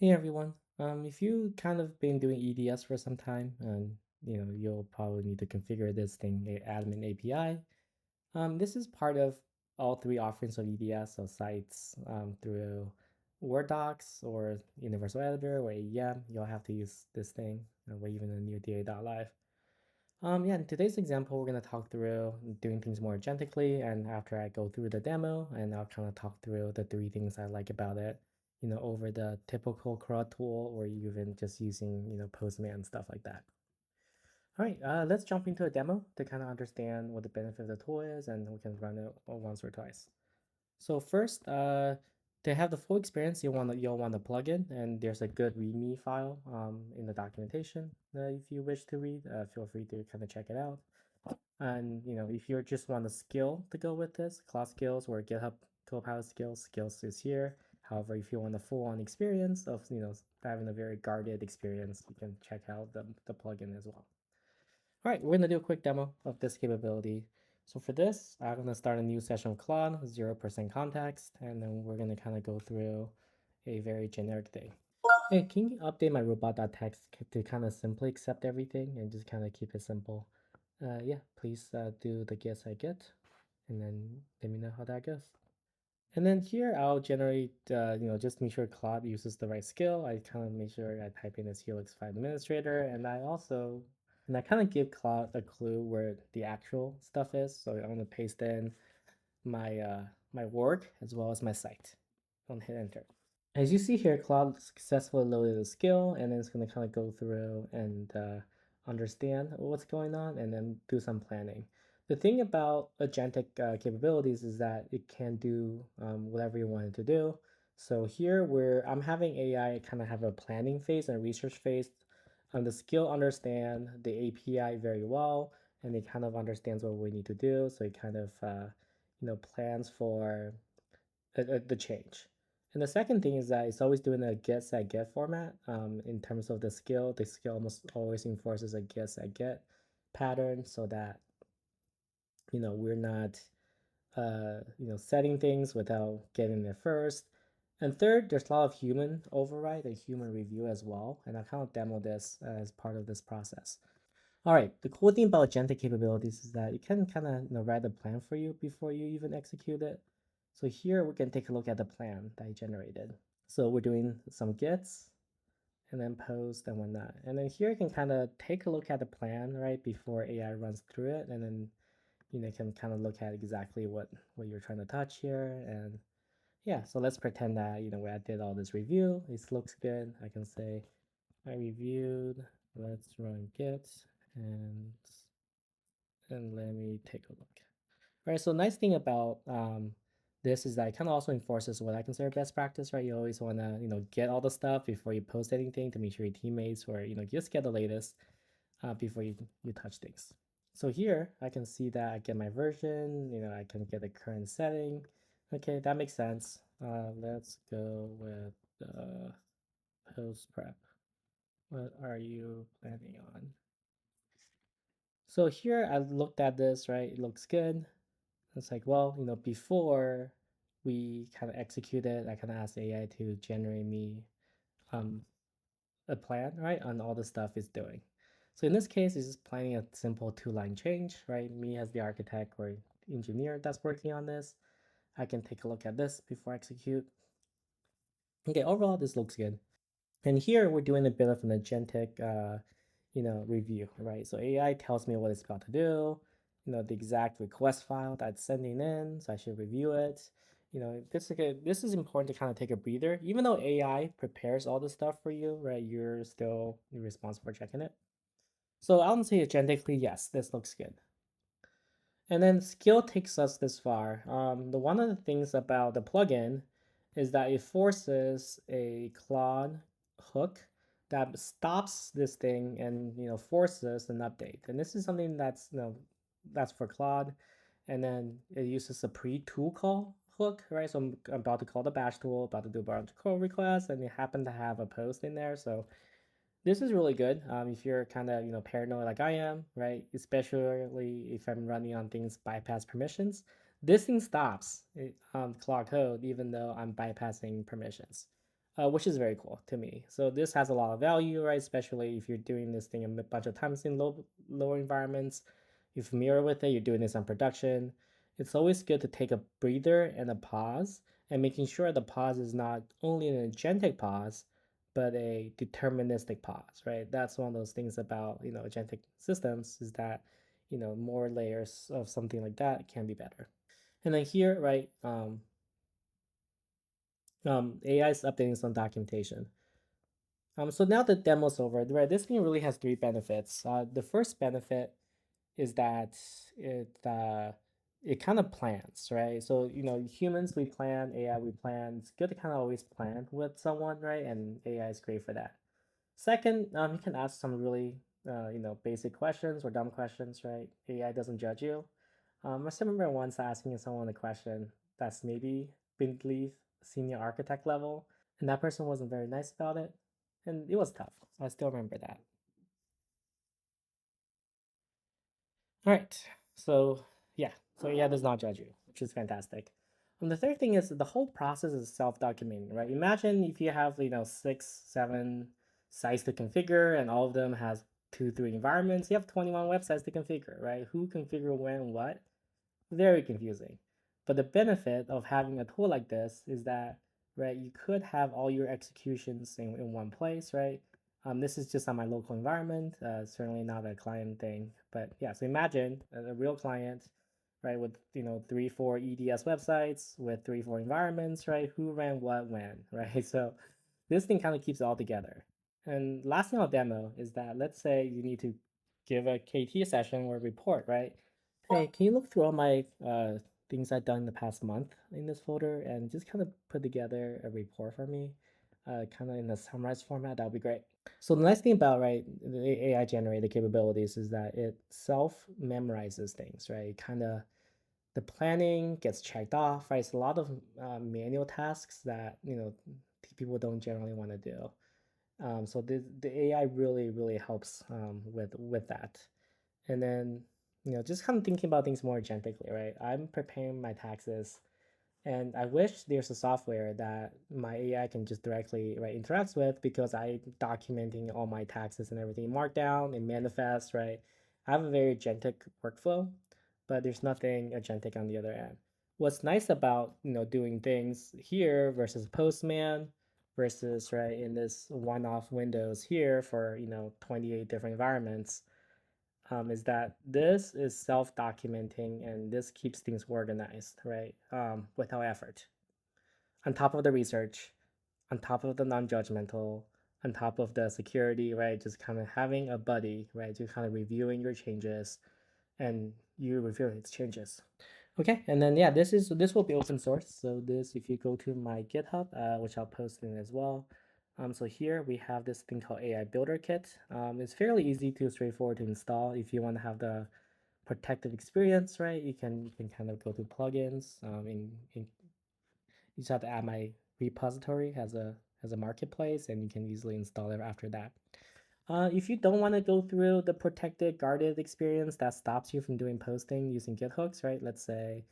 Hey everyone. If you kind of been doing EDS for some time, and you'll probably need to configure this thing, admin API. This is part of all three offerings of EDS, so sites through Word docs or Universal Editor or AEM. You'll have to use this thing, or even a new DA.live. Yeah, in today's example, we're going to talk through doing things more agentically. And after I go through the demo, and I'll kind of talk through the three things I like about it, over the typical CRUD tool or even just using, Postman and stuff like that. All right, let's jump into a demo to kind of understand what the benefit of the tool is, and we can run it once or twice. So first, to have the full experience, you'll want to plug in, and there's a good README file in the documentation. If you wish to read, feel free to kind of check it out. And if you just want a skill to go with this, Claude skills or GitHub Copilot skills, skills is here. However, if you want a full-on experience of having a very guarded experience, you can check out the plugin as well. All right, we're gonna do a quick demo of this capability. So for this, I'm gonna start a new session of Claude, 0% context, and then we're gonna kind of go through a very generic thing. Hey, can you update my robot.txt to kind of simply accept everything and just kind of keep it simple? Yeah, please do the guess I get, and then let me know how that goes. And then here I'll generate, just make sure Claude uses the right skill. I kind of make sure I type in as Helix 5 administrator, and I kind of give Claude a clue where the actual stuff is. So I'm gonna paste in my work as well as my site. I'm gonna hit enter. As you see here, Claude successfully loaded a skill, and then it's going to kind of go through and understand what's going on and then do some planning. The thing about agentic capabilities is that it can do whatever you want it to do. So here where I'm having AI kind of have a planning phase and a research phase. The skill understand the API very well, and it kind of understands what we need to do. So it kind of plans for the change. And the second thing is that it's always doing a get set get format. In terms of the skill almost always enforces a get set get pattern so that we're not setting things without getting there first. And third, there's a lot of human override and human review as well. And I kind of demo this as part of this process. All right, the cool thing about agentic capabilities is that it can kind of write a plan for you before you even execute it. So here we can take a look at the plan that I generated. So we're doing some gets and then post and whatnot. And then here you can kind of take a look at the plan right before AI runs through it, and then you can kind of look at exactly what you're trying to touch here. And yeah, so let's pretend that I did all this review. This looks good. I can say I reviewed. Let's run git and let me take a look. Right, so nice thing about this is that it kind of also enforces what I consider best practice, right? You always want to, get all the stuff before you post anything to make sure your teammates or, just get the latest before you touch things. So here I can see that I get my version, I can get the current setting. Okay, that makes sense. Let's go with post prep. What are you planning on? So here I looked at this, right? It looks good. It's like, well, before we kind of execute it, I kind of asked AI to generate me um, a plan, right, on all the stuff it's doing. So in this case, it's just planning a simple two-line change, right? Me as the architect or engineer that's working on this, I can take a look at this before I execute. Okay, overall, this looks good. And here we're doing a bit of an agentic, review, right? So AI tells me what it's about to do, the exact request file that's sending in, so I should review it. This is important to kind of take a breather. Even though AI prepares all the stuff for you, right? You're still responsible for checking it. So I would say agentically, yes, this looks good. And then skill takes us this far. The one of the things about the plugin is that it forces a Claude hook that stops this thing and forces an update. And this is something that's for Claude. And then it uses a pre-tool call hook, right? So I'm about to call the bash tool, about to do a bunch of code requests, and it happened to have a post in there. So this is really good if you're kind of paranoid like I am, right? Especially if I'm running on things bypass permissions. This thing stops Claude Code even though I'm bypassing permissions. which is very cool to me. So this has a lot of value, right? Especially if you're doing this thing a bunch of times in lower environments. You're familiar with it. You're doing this on production. It's always good to take a breather and a pause, and making sure the pause is not only an agentic pause, but a deterministic pause, right? That's one of those things about agentic systems is that more layers of something like that can be better. And then here, right, AI is updating some documentation. So now the demo's over, right? This thing really has three benefits. The first benefit is that it kind of plans, right? So humans we plan, AI we plan. It's good to kind of always plan with someone, right? And AI is great for that. Second, you can ask some really basic questions or dumb questions, right? AI doesn't judge you. I still remember once asking someone a question that's maybe beneath senior architect level, and that person wasn't very nice about it, and it was tough. I still remember that. All right, so yeah, so AI does not judge you, which is fantastic. And the third thing is the whole process is self-documenting, right? Imagine if you have 6, 7 sites to configure, and all of them has 2, 3 environments. You have 21 websites to configure, right? Who configure when, what? Very confusing. But the benefit of having a tool like this is that, right, you could have all your executions in one place, right? This is just on my local environment, certainly not a client thing. But yeah, so imagine a real client, right, with 3, 4 EDS websites with 3, 4 environments, right? Who ran what when, right? So this thing kind of keeps it all together. And last thing I'll demo is that let's say you need to give a KT session or report, right? Hey, can you look through all my things I've done in the past month in this folder and just kind of put together a report for me, kind of in a summarized format? That would be great. So the nice thing about the AI generated capabilities is that it self memorizes things, right? Kind of the planning gets checked off, right? It's a lot of manual tasks that people don't generally want to do. So the AI really helps with that. And then just kind of thinking about things more agentically, right? I'm preparing my taxes, and I wish there's a software that my AI can just directly interacts with, because I'm documenting all my taxes and everything in Markdown and manifest, right? I have a very agentic workflow, but there's nothing agentic on the other end. What's nice about doing things here versus Postman versus in this one-off windows here for 28 different environments, is that this is self-documenting and this keeps things organized, right? Without effort. On top of the research, on top of the non-judgmental, on top of the security, right? Just kind of having a buddy, right? Just kind of reviewing your changes and you review its changes. Okay, and then yeah, this will be open source. So this, if you go to my GitHub, which I'll post in as well. So here we have this thing called AI Builder Kit. It's fairly easy to straightforward to install. If you want to have the protective experience, right? You can kind of go to plugins. You just have to add my repository as a marketplace, and you can easily install it after that. If you don't want to go through the protected, guarded experience that stops you from doing posting using Git hooks, right? Let's say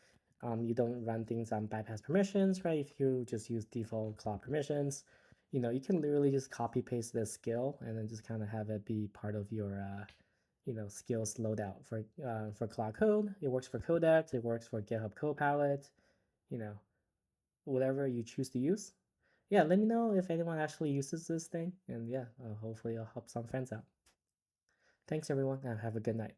you don't run things on bypass permissions, right? If you just use default Claude permissions, you can literally just copy paste this skill and then just kind of have it be part of your skills loadout for Claude Code. It works for Codex. It works for GitHub Copilot. You know, whatever you choose to use. Yeah, let me know if anyone actually uses this thing, and yeah, hopefully I'll help some friends out. Thanks everyone, and have a good night.